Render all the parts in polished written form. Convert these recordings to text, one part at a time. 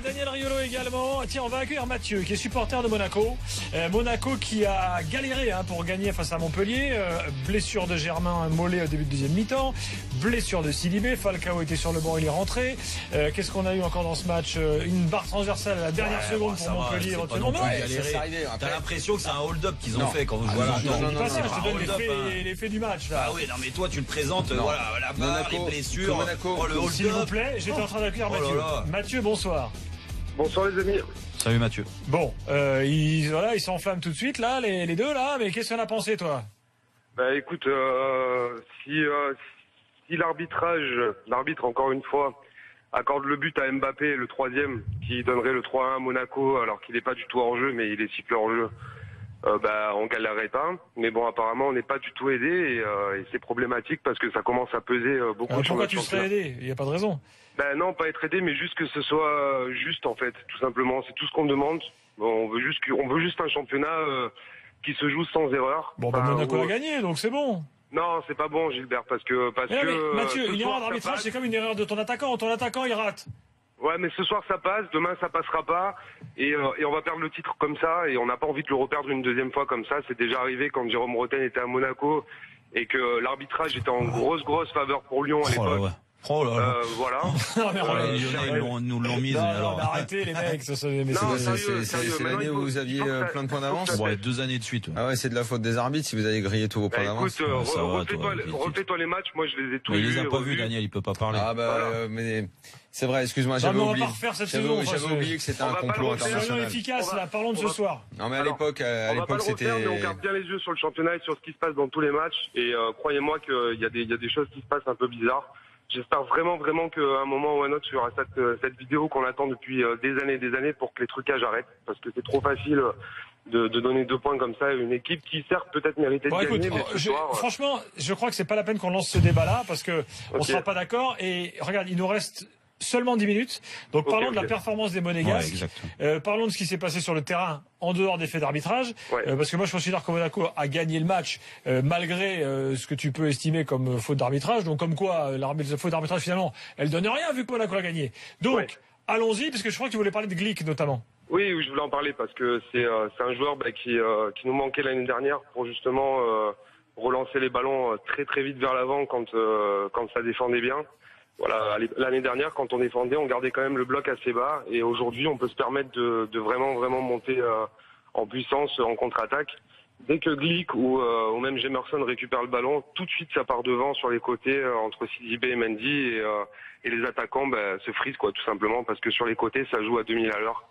là, Daniel Riolo également. Tiens, on va accueillir Mathieu, qui est supporter de Monaco. Monaco qui a galéré pour gagner face à Montpellier. Blessure de Germain Mollet au début de deuxième mi-temps. Blessure de Sidibé. Falcao était sur le banc, il est rentré. Qu'est-ce qu'on a eu encore dans ce match? Une barre transversale à la dernière seconde pour Montpellier. T'as l'impression que c'est un hold-up qu'ils ont fait quand vous jouez. Je te donne l'effet du match. Là. Ah oui, non mais toi tu le présentes, voilà, la barre, les blessures, le hold-up. S'il vous plaît, j'étais en train d'accueillir Mathieu. Mathieu, bonsoir. Bonsoir les amis. Salut Mathieu. Bon, ils s'enflamment tout de suite là, les deux là, mais qu'est-ce qu'on a pensé toi? Bah écoute, si l'arbitre encore une fois accorde le but à Mbappé, le troisième, qui donnerait le 3-1 à Monaco alors qu'il n'est pas du tout hors jeu, mais il est sifflé hors jeu, on galérerait pas. Mais bon, apparemment on n'est pas du tout aidé et c'est problématique parce que ça commence à peser beaucoup. Alors, pourquoi tu serais aidé? Il n'y a pas de raison. Ben non, pas être aidé, mais juste que ce soit juste en fait, tout simplement. C'est tout ce qu'on demande. Bon, on veut juste un championnat qui se joue sans erreur. Bon, Monaco a gagné, donc c'est bon. Non, c'est pas bon, Gilbert, parce que Mathieu, une erreur d'arbitrage, c'est comme une erreur de ton attaquant. Ton attaquant, il rate. Ouais, mais ce soir ça passe, demain ça passera pas, et on va perdre le titre comme ça, et on n'a pas envie de le reperdre une deuxième fois comme ça. C'est déjà arrivé quand Jérôme Rotten était à Monaco et que l'arbitrage était en grosse faveur pour Lyon à l'époque. Ouais. Oh là là. Voilà. Non, mais les Lyonnais nous l'ont mise. Alors arrêtez les mecs. C'est l'année où vous aviez plein de points d'avance. Ouais, 2 années de suite. Ouais. Ah ouais, c'est de la faute des arbitres si vous avez grillé tous vos points d'avance. Écoute, refais-toi les matchs. Moi, je les ai tous vus. Il les a pas vus, Daniel. Il peut pas parler. Ah bah, mais c'est vrai. Excuse-moi, j'avais oublié. On va pas refaire cette saison. J'avais oublié que c'était un complot international. Soyons efficaces. Là, parlons de ce soir. Non, mais à l'époque, c'était. On garde bien les yeux sur le championnat et sur ce qui se passe dans tous les matchs. Et croyez-moi qu'il y a des choses qui se passent un peu bizarres. J'espère vraiment qu'à un moment ou un autre, il y aura cette vidéo qu'on attend depuis des années pour que les trucages arrêtent. Parce que c'est trop facile de donner 2 points comme ça à une équipe qui, certes, peut-être méritait de gagner. Franchement, je crois que c'est pas la peine qu'on lance ce débat-là parce que on sera pas d'accord. Et regarde, il nous reste seulement 10 minutes. Donc parlons de la performance des Monégasques. Parlons de ce qui s'est passé sur le terrain en dehors des faits d'arbitrage. Parce que moi je considère que Monaco a gagné le match malgré ce que tu peux estimer comme faute d'arbitrage. Donc comme quoi la faute d'arbitrage finalement elle donne rien vu que Monaco a gagné. Donc allons-y parce que je crois que tu voulais parler de Glick notamment. Oui, je voulais en parler parce que c'est un joueur qui nous manquait l'année dernière pour justement relancer les ballons très très vite vers l'avant quand ça défendait bien. Voilà, l'année dernière, quand on défendait, on gardait quand même le bloc assez bas. Et aujourd'hui, on peut se permettre de vraiment monter en puissance en contre-attaque. Dès que Glick ou même Jemerson récupère le ballon, tout de suite, ça part devant sur les côtés entre Sidibé et Mendy. Et les attaquants se frisent, quoi, tout simplement, parce que sur les côtés, ça joue à 2000 à l'heure.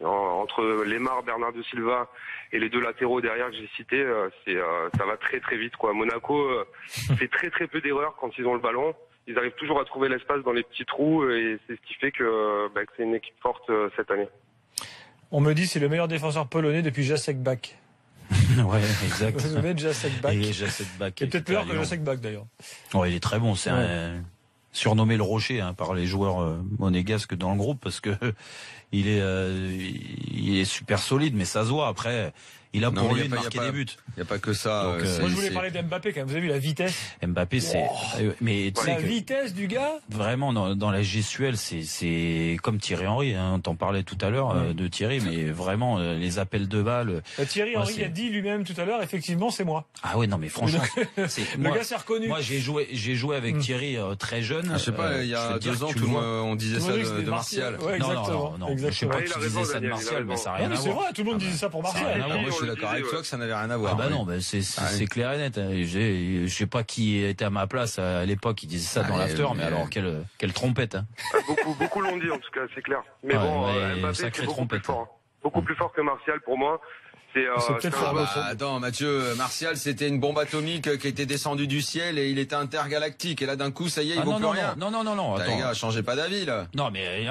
Entre Lemar, Bernardo Silva et les 2 latéraux derrière que j'ai cités, ça va très très vite, quoi. Monaco fait très très peu d'erreurs quand ils ont le ballon. Ils arrivent toujours à trouver l'espace dans les petits trous et c'est ce qui fait que c'est une équipe forte cette année. On me dit c'est le meilleur défenseur polonais depuis Jacek Bak. Ouais, exact. Vous avez Jacek Bak. Et Jacek Bak. Et peut-être meilleur que Jacek Bak d'ailleurs. Ouais, il est très bon. C'est surnommé le Rocher par les joueurs monégasques dans le groupe parce que il est super solide, mais ça se voit après. Il a pour lui de marquer des buts. Il n'y a pas que ça. Donc, moi, je voulais parler d'Mbappé quand même. Vous avez vu la vitesse? Mbappé, c'est, mais tu sais la vitesse du gars. Vraiment, dans la gestuelle, c'est comme Thierry Henry, hein. On t'en parlait tout à l'heure de Thierry, mais vraiment, les appels de balles. Thierry Henry a dit lui-même tout à l'heure, effectivement, c'est moi. Ah ouais, non, mais franchement, le gars s'est reconnu. Moi, j'ai joué avec Thierry très jeune. Je sais pas, il y a 2 ans, on disait ça de Martial. Ouais, exactement. Non, je sais pas qui disait ça de Martial, mais ça n'a rien à voir. C'est vrai, tout le monde disait ça pour Martial. Je suis d'accord avec toi que ça n'avait rien à voir. Ah bah non, c'est clair et net. Je sais pas qui était à ma place à l'époque, il disait ça dans l'after, mais alors quelle trompette. Hein. Beaucoup l'ont dit en tout cas, c'est clair. Mais bon, Mbappé c'est beaucoup plus fort. Beaucoup plus fort que Martial pour moi. C'est attends, Mathieu, Martial, c'était une bombe atomique qui était descendue du ciel et il était intergalactique. Et là, d'un coup, ça y est, il vaut plus rien. Non. Attends, les gars, changez pas d'avis là. Non, mais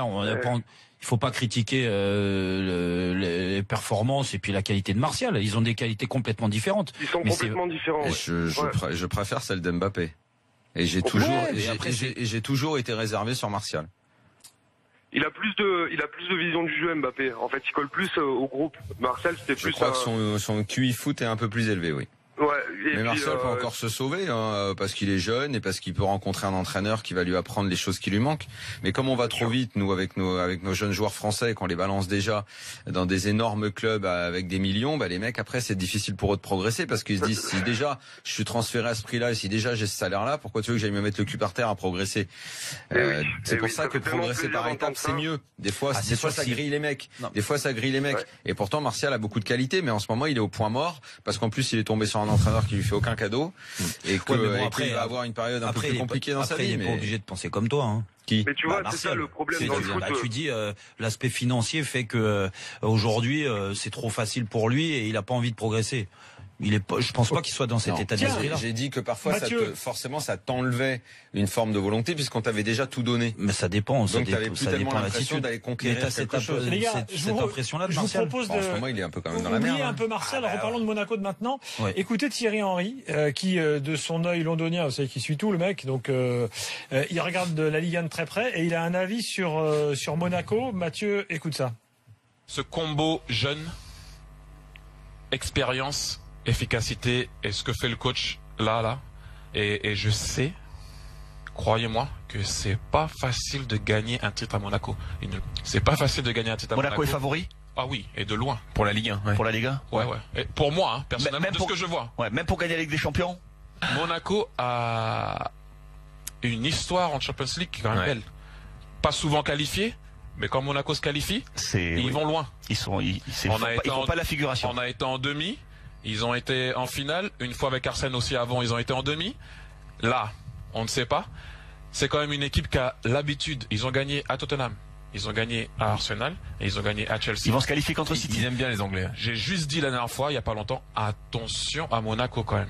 il faut pas critiquer les performances et puis la qualité de Martial. Ils ont des qualités complètement différentes. Ils sont complètement différents. Je préfère celle d'Mbappé. Et j'ai toujours été réservé sur Martial. Il a plus de vision du jeu, Mbappé. En fait, il colle plus au groupe. Martial, c'était plus. Je crois que son QI foot est un peu plus élevé, oui. Ouais, mais Martial peut encore se sauver, hein, parce qu'il est jeune et parce qu'il peut rencontrer un entraîneur qui va lui apprendre les choses qui lui manquent. Mais comme on va trop vite, nous, avec nos jeunes joueurs français, qu'on les balance déjà dans des énormes clubs avec des millions, bah, les mecs, après, c'est difficile pour eux de progresser parce qu'ils se disent, si déjà je suis transféré à ce prix-là et si déjà j'ai ce salaire-là, pourquoi tu veux que j'aille me mettre le cul par terre à progresser? C'est pour ça que progresser par étapes, c'est mieux. Des fois, ça grille les mecs. Des fois, ça grille les mecs. Et pourtant, Martial a beaucoup de qualité, mais en ce moment, il est au point mort parce qu'en plus, il est tombé sur un entraîneur qui lui fait aucun cadeau et après il va avoir une période un peu plus compliquée dans sa vie. Il n'est pas obligé de penser comme toi, hein. Mais tu vois, c'est ça le problème dans le foot. Tu dis l'aspect financier fait que aujourd'hui c'est trop facile pour lui et il a pas envie de progresser. Je pense pas qu'il soit dans cet état d'esprit-là. J'ai dit que parfois forcément ça t'enlevait une forme de volonté puisqu'on t'avait déjà tout donné. Mais ça dépend. Donc t'avais plus tellement l'impression d'aller conquérir quelque chose. Les gars, cette impression-là de Martial. Je vous propose en ce moment, il est un peu quand même dans la merde. Un peu Martial. Reparlons de Monaco de maintenant. Écoutez Thierry Henry, qui de son œil londonien, vous savez qu'il suit tout le mec, donc il regarde la Ligue 1 de très près et il a un avis sur Monaco. Mathieu, écoute ça. Ce combo jeune, expérience, efficacité et ce que fait le coach là et je sais, croyez-moi, que c'est pas facile de gagner un titre à Monaco. C'est pas facile de gagner un titre à Monaco. Monaco est favori? Ah oui, et de loin. Pour la Ligue 1. Pour la Ligue 1? Ouais. Et pour moi, hein, personnellement, même de ce que je vois. Ouais, même pour gagner la Ligue des Champions. Monaco a une histoire en Champions League qui est quand même belle. Pas souvent qualifié, mais quand Monaco se qualifie, ils vont loin. Ils font pas la figuration. On a été en demi. Ils ont été en finale. Une fois avec Arsène aussi avant, ils ont été en demi. Là, on ne sait pas. C'est quand même une équipe qui a l'habitude. Ils ont gagné à Tottenham. Ils ont gagné à Arsenal. Et ils ont gagné à Chelsea. Ils vont se qualifier contre City. Ils aiment bien les Anglais. J'ai juste dit la dernière fois, il n'y a pas longtemps, attention à Monaco quand même.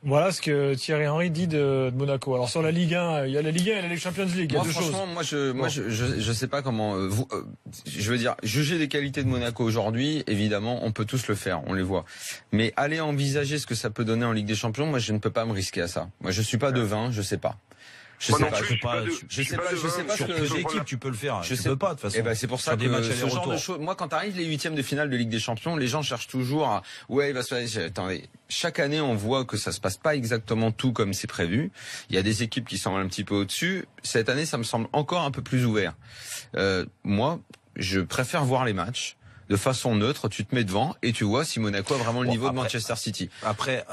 Voilà ce que Thierry Henry dit de Monaco. Alors sur la Ligue 1, il y a la Ligue 1 et la Ligue Champions League. Il y a deux choses. Moi, je sais pas comment. Je veux dire, juger des qualités de Monaco aujourd'hui, évidemment, on peut tous le faire, on les voit. Mais aller envisager ce que ça peut donner en Ligue des Champions, moi, je ne peux pas me risquer à ça. Moi, je suis pas devin, je sais pas. Je sais pas sur quelle équipe tu peux le faire. Je sais pas de toute façon. Et ben c'est pour ça que ce genre de choses. Moi, quand t'arrives les huitièmes de finale de Ligue des Champions, les gens cherchent toujours à il va se passer. Attendez, chaque année on voit que ça se passe pas exactement tout comme c'est prévu. Il y a des équipes qui sont un petit peu au-dessus. Cette année, ça me semble encore un peu plus ouvert. Moi, je préfère voir les matchs de façon neutre, tu te mets devant et tu vois si Monaco a vraiment le niveau de Manchester City. Après,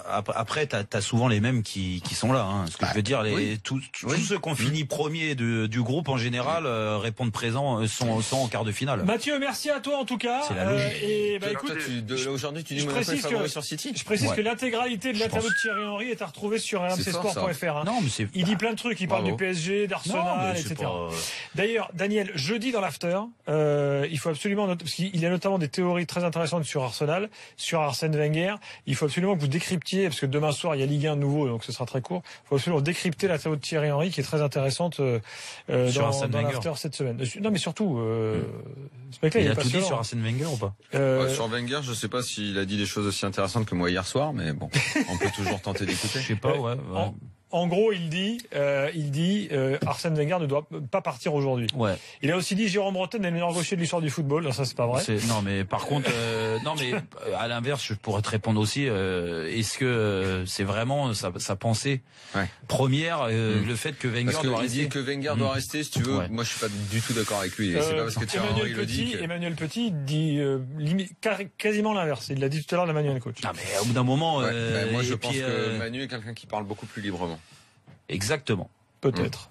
t'as souvent les mêmes qui sont là. Hein. Ce que je veux dire, tous ceux qui ont fini premier du groupe en général répondent présents, sont en quart de finale. Mathieu, merci à toi en tout cas. C'est la logique. Écoute, aujourd'hui, tu dis Monaco est favori sur City. Je précise que l'intégralité de l'interview de Thierry Henry est à retrouver sur rmcsport.fr. Hein. Non, mais il dit plein de trucs. Il parle du PSG, d'Arsenal, etc. D'ailleurs, Daniel, jeudi dans l'after, il faut absolument noter, parce qu'il y a notamment des théories très intéressantes sur Arsenal, sur Arsène Wenger. Il faut absolument que vous décryptiez, parce que demain soir, il y a Ligue 1 de nouveau, donc ce sera très court. Il faut absolument décrypter la théorie de Thierry Henry, qui est très intéressante dans l'after cette semaine. Non, mais surtout, ce mec-là, il a tout dit sur Arsène Wenger ou pas sur Wenger, je sais pas s'il a dit des choses aussi intéressantes que moi hier soir, mais bon, on peut toujours tenter d'écouter. Je sais pas, En gros, il dit Arsène Wenger ne doit pas partir aujourd'hui. Ouais. Il a aussi dit Jérôme Breton est le meilleur gaucher de l'histoire du football. Non, ça c'est pas vrai. Non, mais par contre, à l'inverse, je pourrais te répondre aussi. Est-ce que c'est vraiment sa pensée première, le fait que Wenger doit rester? Il dit que Wenger doit rester, si tu veux. Moi, je suis pas du tout d'accord avec lui. C'est pas parce que Thierry Henry le dit. Emmanuel Petit dit quasiment l'inverse. Il l'a dit tout à l'heure, le manuel coach. Non, mais au bout d'un moment. Moi, je pense que Manu est quelqu'un qui parle beaucoup plus librement. Exactement. Peut-être.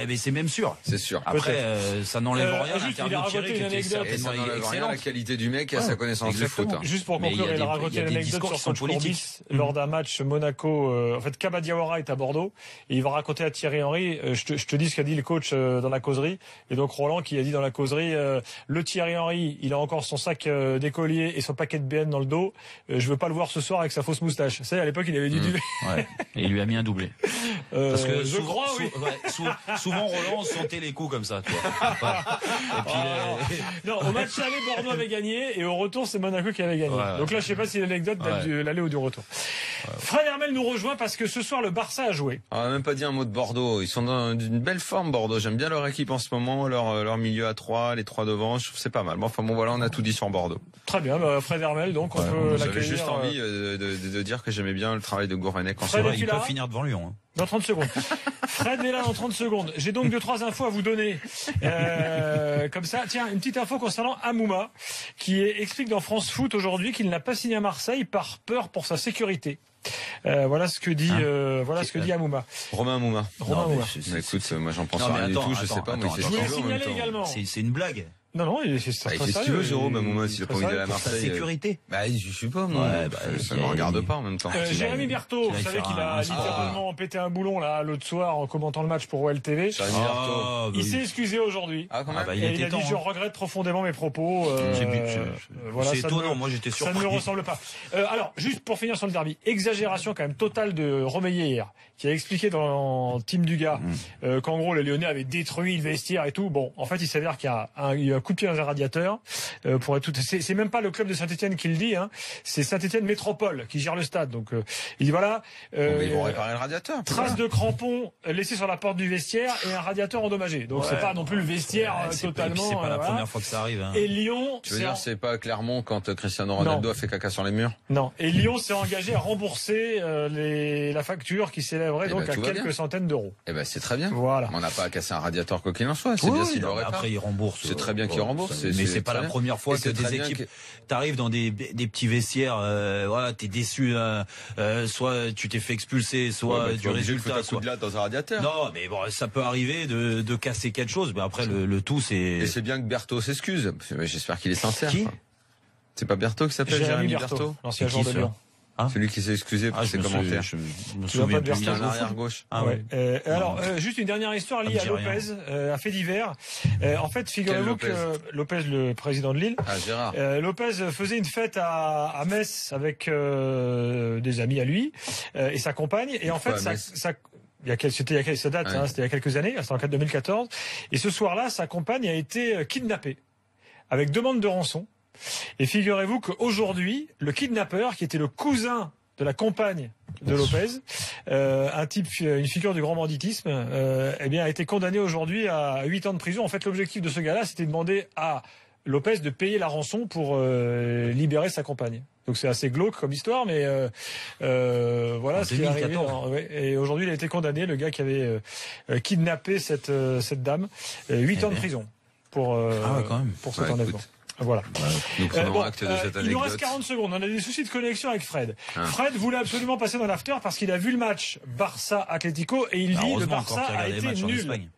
Mais c'est même sûr. C'est sûr. Après, ça n'enlève rien. Il a raconté une anecdote. Et ça n'enlève rien à la qualité du mec et à sa connaissance du foot. Juste pour conclure, il a raconté une anecdote sur son Courbis lors d'un match Monaco. En fait, Kaba Diawara est à Bordeaux et il va raconter à Thierry Henry. Je te dis ce qu'a dit le coach dans la causerie. Et donc Roland qui a dit dans la causerie, le Thierry Henry, il a encore son sac d'écolier et son paquet de BN dans le dos. Je veux pas le voir ce soir avec sa fausse moustache. Ça, à l'époque, il avait dit du. Et il lui a mis un doublé. Parce que je crois. souvent Roland sentait les coups comme ça, tu vois. Et puis, non, au match aller, Bordeaux avait gagné et au retour, c'est Monaco qui avait gagné. Donc là, je sais pas si l'anecdote date de l'aller ou du retour. Fred Hermel nous rejoint parce que ce soir, le Barça a joué. On n'a même pas dit un mot de Bordeaux. Ils sont dans une belle forme, Bordeaux. J'aime bien leur équipe en ce moment, leur milieu à 3, les 3 devant. Je trouve que c'est pas mal. Bon, enfin bon, voilà, on a tout dit sur Bordeaux. Très bien, Fred Hermel, donc on peut l'accueillir. J'avais juste envie de dire que j'aimais bien le travail de Gourvenec. Il peut finir devant Lyon. Hein. Dans 30 secondes. Fred est là dans 30 secondes. J'ai donc 2-3 infos à vous donner. Comme ça, tiens, une petite info concernant Amouma, qui explique dans France Foot aujourd'hui qu'il n'a pas signé à Marseille par peur pour sa sécurité. Voilà ce que dit Amouma. Romain Amouma. Mais écoute, moi j'en pense rien du tout, je sais pas. Je voulais signaler également. C'est une blague. Non, c'est ça. Qu'est-ce que tu veux, Jérôme, Amouma, s'il a pas envie d'aller à Marseille? Sécurité. Je suis pas, moi. Ça me regarde pas en même temps. Jérémy Berthaud, vous savez qu'il a littéralement pété un boulon, là, l'autre soir, en commentant le match pour OLTV. Il s'est excusé aujourd'hui. Il a dit, je regrette profondément mes propos. C'est étonnant, moi j'étais surpris. Ça ne me ressemble pas. Alors, juste pour finir sur le derby, exagération quand même totale de Romeyer hier, qui a expliqué dans Team Dugas qu'en gros, les Lyonnais avaient détruit le vestiaire et tout. Bon, en fait, il s'avère qu'il y a un coup de pied dans un radiateur. Pour être tout, c'est même pas le club de Saint-Etienne qui le dit, hein. C'est Saint-Etienne Métropole qui gère le stade. Donc il dit voilà. Ils vont réparer le radiateur. Traces de crampons laissées sur la porte du vestiaire et un radiateur endommagé. Donc c'est pas non plus le vestiaire totalement. C'est pas la première fois que ça arrive. Hein. Et Lyon. Tu veux dire c'est pas Clermont quand Cristiano Ronaldo a fait caca sur les murs? Non. Et Lyon s'est engagé à rembourser la facture qui s'élèverait donc à quelques centaines d'euros. Eh ben c'est très bien. Voilà. On n'a pas à casser un radiateur quoi qu'il en soit. C'est bien s'il le répare. Après il rembourse. C'est très bien qu'il rembourse. Mais c'est pas la première fois que des équipes t'arrives dans des petits vestiaires, voilà, t'es déçu, soit tu t'es fait expulser, soit du résultat, soit dans un radiateur. Non, mais bon, ça peut arriver de casser quelque chose, mais après le tout c'est. Et c'est bien que Berthaud s'excuse. J'espère qu'il est sincère. Qui? C'est pas Berthaud qui s'appelle Jérémy Berthaud, l'ancien joueur de Lyon. Celui qui s'est excusé pour ses commentaires. Je me souviens pas de Berthaud en arrière gauche. Alors, juste une dernière histoire liée à Lopez, à fait divers. En fait, figurez-vous que Lopez, le président de Lille, Gérard. Lopez faisait une fête à Metz avec des amis à lui et sa compagne. Et en fait, ça date, hein, c'était il y a quelques années, c'était en 2014. Et ce soir-là, sa compagne a été kidnappée avec demande de rançon. Et figurez-vous qu'aujourd'hui, le kidnappeur, qui était le cousin de la compagne de Lopez, une figure du grand banditisme, a été condamné aujourd'hui à 8 ans de prison. En fait, l'objectif de ce gars-là, c'était de demander à Lopez de payer la rançon pour libérer sa compagne. Donc c'est assez glauque comme histoire, mais voilà ce qui est arrivé. Et aujourd'hui, il a été condamné, le gars qui avait kidnappé cette dame, 8 ans de prison pour cet enlèvement. Voilà. Nous prenons acte de cette anecdote. Il nous reste 40 secondes. On a des soucis de connexion avec Fred. Fred voulait absolument passer dans l'after parce qu'il a vu le match Barça-Atlético et il dit le Barça a été nul.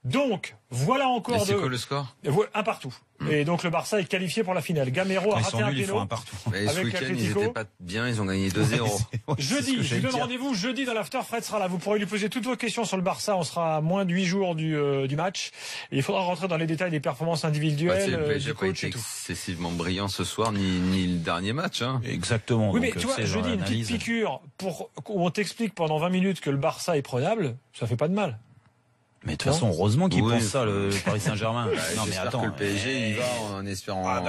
Donc, voilà encore c'est quoi le score? Un partout. Et donc le Barça est qualifié pour la finale. Gamero a raté un péno. Mais ce week-end, ils étaient pas bien, ils ont gagné 2-0. Jeudi, je vous donne rendez-vous jeudi dans l'after. Fred sera là. Vous pourrez lui poser toutes vos questions sur le Barça. On sera à moins de 8 jours du match. Et il faudra rentrer dans les détails des performances individuelles, du coach et tout. Excessivement brillant ce soir, ni le dernier match. Hein. Exactement. Oui, mais tu vois, jeudi, une petite piqûre où on t'explique pendant 20 minutes que le Barça est prenable, ça fait pas de mal. Mais de toute façon, heureusement qu'ils pensent ça, le Paris Saint-Germain. Non, mais attends. Que le PSG, il va en espérant.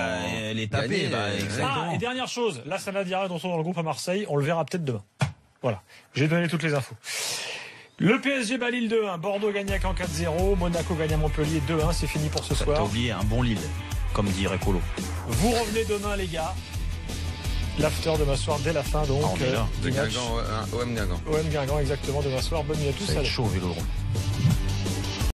Les taper, exactement. Et dernière chose, là, ça n'a dit rien dans le groupe à Marseille, on le verra peut-être demain. Voilà. J'ai donné toutes les infos. Le PSG bat Lille 2-1, Bordeaux gagne à Caen 4-0, Monaco gagne à Montpellier 2-1, c'est fini pour ce soir. T'as oublié un bon Lille, comme dirait Colo. Vous revenez demain, les gars. L'after demain soir dès la fin, donc. De Guingamp, OM Guingamp. OM Guingamp, exactement, demain soir. Bonne nuit à tous. Ça va être chaud au Vélodrome.